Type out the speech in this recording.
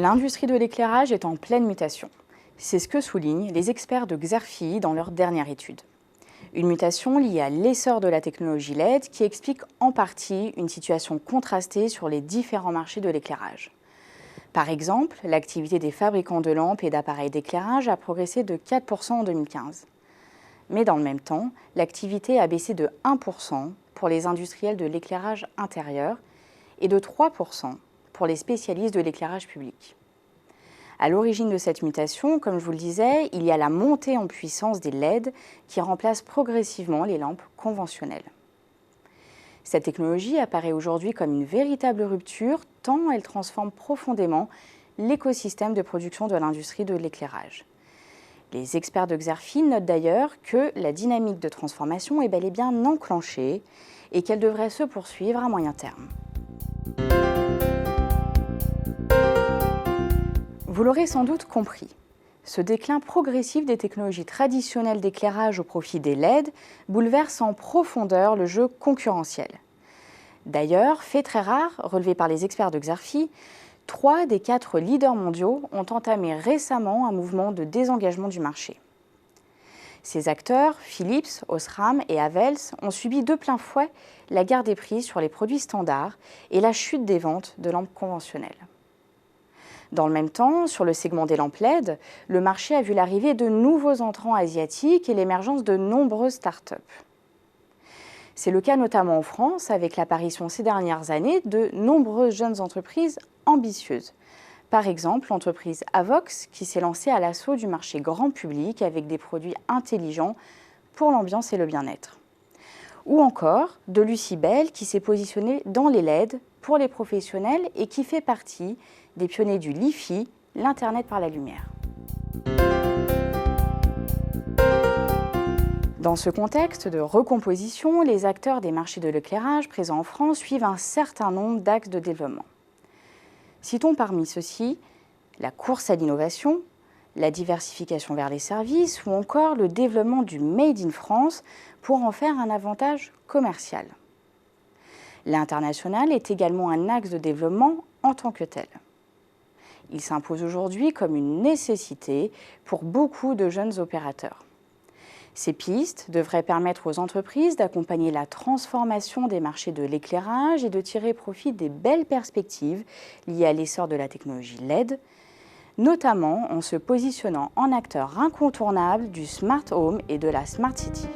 L'industrie de l'éclairage est en pleine mutation. C'est ce que soulignent les experts de Xerfi dans leur dernière étude. Une mutation liée à l'essor de la technologie LED qui explique en partie une situation contrastée sur les différents marchés de l'éclairage. Par exemple, l'activité des fabricants de lampes et d'appareils d'éclairage a progressé de 4% en 2015. Mais dans le même temps, l'activité a baissé de 1% pour les industriels de l'éclairage intérieur et de 3% pour les spécialistes de l'éclairage public. À l'origine de cette mutation, comme je vous le disais, il y a la montée en puissance des LED qui remplacent progressivement les lampes conventionnelles. Cette technologie apparaît aujourd'hui comme une véritable rupture tant elle transforme profondément l'écosystème de production de l'industrie de l'éclairage. Les experts de Xerfi notent d'ailleurs que la dynamique de transformation est bel et bien enclenchée et qu'elle devrait se poursuivre à moyen terme. Vous l'aurez sans doute compris, ce déclin progressif des technologies traditionnelles d'éclairage au profit des LED bouleverse en profondeur le jeu concurrentiel. D'ailleurs, fait très rare, relevé par les experts de Xerfi, 3 des 4 leaders mondiaux ont entamé récemment un mouvement de désengagement du marché. Ces acteurs, Philips, Osram et Havels, ont subi de plein fouet la guerre des prix sur les produits standards et la chute des ventes de lampes conventionnelles. Dans le même temps, sur le segment des lampes LED, le marché a vu l'arrivée de nouveaux entrants asiatiques et l'émergence de nombreuses start-up. C'est le cas notamment en France, avec l'apparition ces dernières années de nombreuses jeunes entreprises ambitieuses. Par exemple, l'entreprise Avox, qui s'est lancée à l'assaut du marché grand public avec des produits intelligents pour l'ambiance et le bien-être. Ou encore de Lucibel, qui s'est positionnée dans les LED pour les professionnels et qui fait partie des pionniers du Li-Fi, l'Internet par la lumière. Dans ce contexte de recomposition, les acteurs des marchés de l'éclairage présents en France suivent un certain nombre d'axes de développement. Citons parmi ceux-ci la course à l'innovation, la diversification vers les services ou encore le développement du Made in France pour en faire un avantage commercial. L'international est également un axe de développement en tant que tel. Il s'impose aujourd'hui comme une nécessité pour beaucoup de jeunes opérateurs. Ces pistes devraient permettre aux entreprises d'accompagner la transformation des marchés de l'éclairage et de tirer profit des belles perspectives liées à l'essor de la technologie LED, notamment en se positionnant en acteur incontournable du Smart Home et de la Smart City.